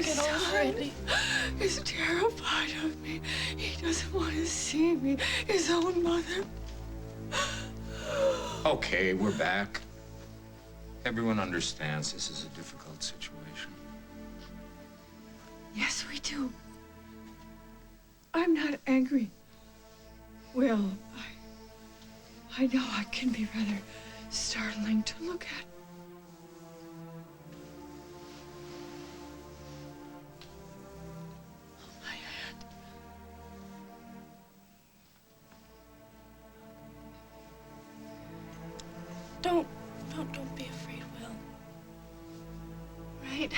He'll get over it. He's terrified of me. He doesn't want to see me. His own mother. Okay, we're back. Everyone understands this is a difficult situation. Yes, we do. I'm not angry. Will, I know I can be rather startling to look at. Hold my hand. Don't be afraid, Will. Right?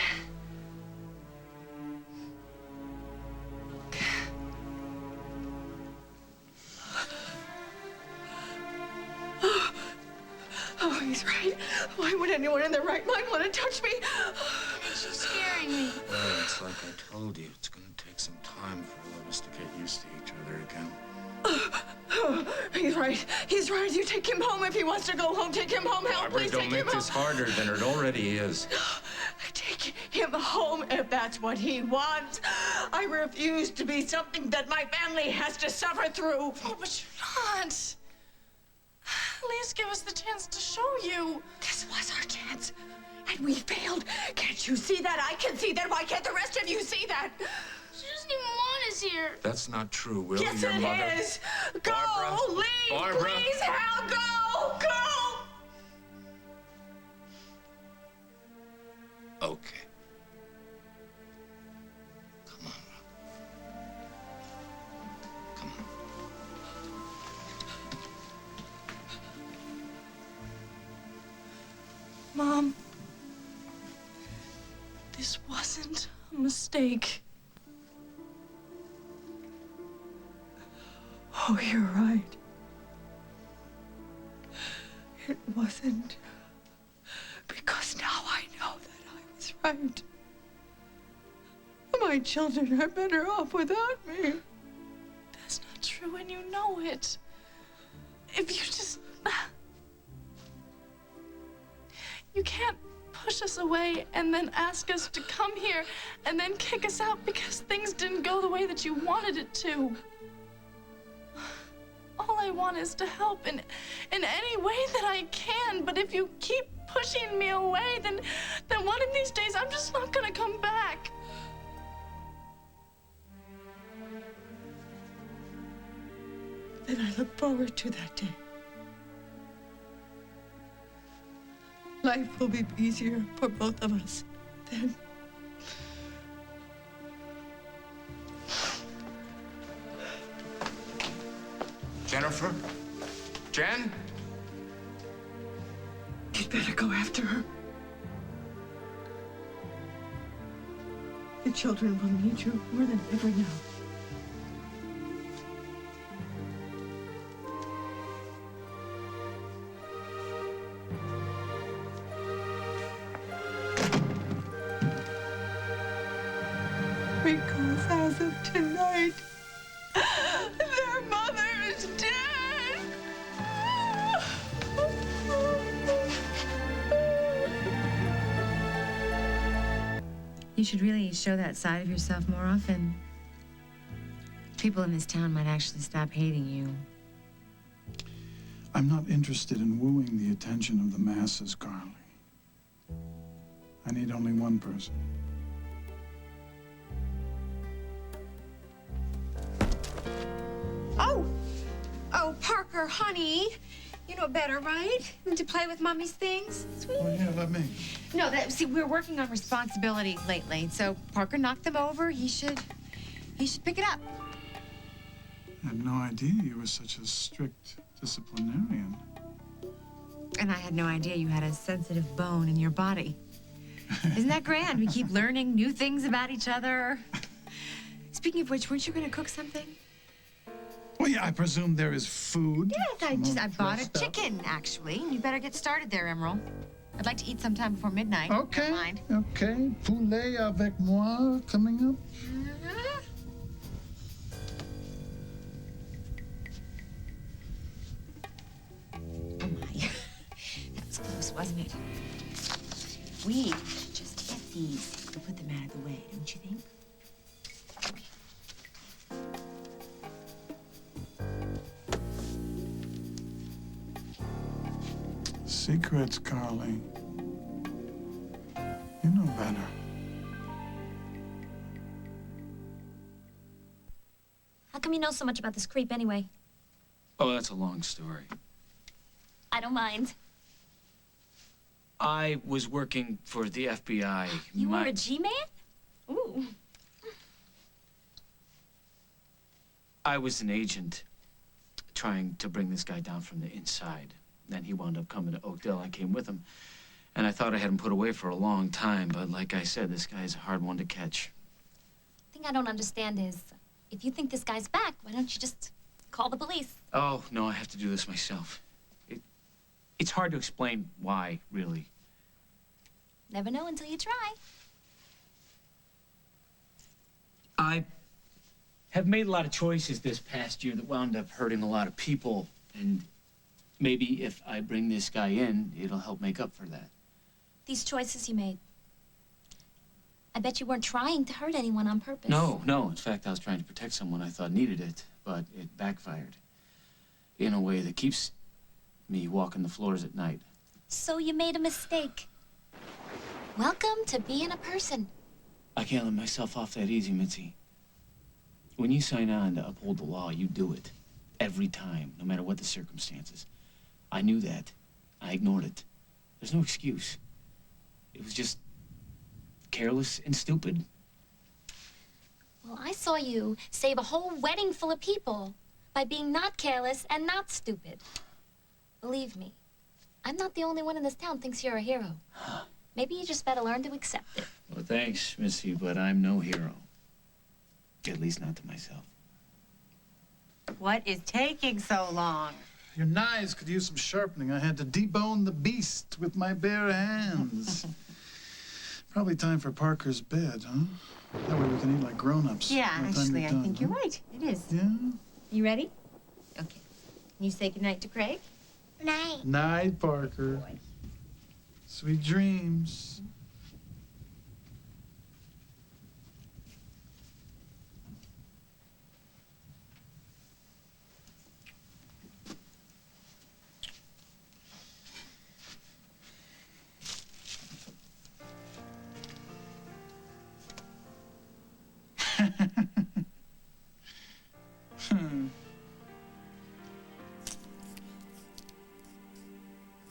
Oh, he's right. Why would anyone in their right mind want to touch me? She's scaring me. Well, it's like I told you. It's going to take some time for all of us to get used to each other again. He's right. He's right. You take him home if he wants to go home. Take him home. Help, Barbara, please don't take make him home. this harder than it already is. Take him home if that's what he wants. I refuse to be something that my family has to suffer through. Oh, but you're not. At least give us the chance to show you. This was our chance, and we failed. Can't you see that? I can see that. Why can't the rest of you see that? She doesn't even want us here. That's not true, Will. Yes, Your it mother... is. Go, Barbara. leave, Barbara. please, Hal, go, go. Okay. Come on, Rob. Come on. Mom, this wasn't a mistake. Oh, you're right. It wasn't. Because now I know that I was right. My children are better off without me. That's not true, and you know it. If you just... You can't push us away and then ask us to come here and then kick us out because things didn't go the way that you wanted it to. All I want is to help in any way that I can, but if you keep pushing me away, then one of these days I'm just not gonna come back. Then I look forward to that day. Life will be easier for both of us then. Jennifer? Jen? You'd better go after her. The children will need you more than ever now. Because as of tonight, their mother is dead. You should really show that side of yourself more often. People in this town might actually stop hating you. I'm not interested in wooing the attention of the masses, Carly. I need only one person. Oh, Parker, honey. You know better, right? Than to play with Mommy's things. Sweet. Oh, yeah, let me. No, see, we're working on responsibility lately. So Parker knocked them over. He should pick it up. I had no idea you were such a strict disciplinarian. And I had no idea you had a sensitive bone in your body. Isn't that grand? We keep learning new things about each other. Speaking of which, weren't you going to cook something? Well, yeah, I presume there is food. Yes, I bought a chicken, actually. You better get started there, Emerald. I'd like to eat sometime before midnight. Okay. Don't mind. Okay. Poulet avec moi coming up. Oh, my. That was close, wasn't it? We should just get these We'll put them out of the way, don't you think? Secrets, Carly. You know better. How come you know so much about this creep anyway? Oh, that's a long story. I don't mind. I was working for the FBI. You were a G-man? Ooh. I was an agent trying to bring this guy down from the inside. Then he wound up coming to Oakdale. I came with him. And I thought I had him put away for a long time. But like I said, this guy's a hard one to catch. The thing I don't understand is, if you think this guy's back, why don't you just call the police? Oh, no, I have to do this myself. It's hard to explain why, really. Never know until you try. I have made a lot of choices this past year that wound up hurting a lot of people. And maybe if I bring this guy in, it'll help make up for that. These choices you made. I bet you weren't trying to hurt anyone on purpose. No. In fact, I was trying to protect someone I thought needed it, but it backfired. In a way that keeps me walking the floors at night. So you made a mistake. Welcome to being a person. I can't let myself off that easy, Mitzi. When you sign on to uphold the law, you do it. Every time, no matter what the circumstances. I knew that. I ignored it. There's no excuse. It was just careless and stupid. Well, I saw you save a whole wedding full of people by being not careless and not stupid. Believe me, I'm not the only one in this town thinks you're a hero. Maybe you just better learn to accept it. Well, thanks, Missy, but I'm no hero. At least not to myself. What is taking so long? Your knives could use some sharpening. I had to debone the beast with my bare hands. Probably time for Parker's bed, huh? That way we can eat like grown-ups. Yeah, by the time actually, you're I done, think huh? you're right. It is. Yeah? You ready? Okay. You say goodnight to Craig? Night. Night, Parker. Boy. Sweet dreams.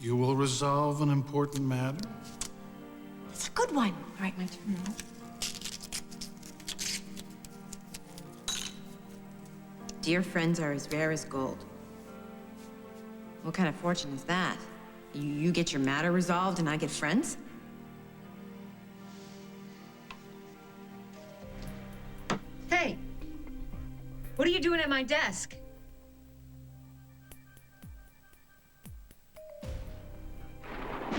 You will resolve an important matter? It's a good one. All right, my turn now. Dear friends are as rare as gold. What kind of fortune is that? You get your matter resolved and I get friends? Hey, what are you doing at my desk?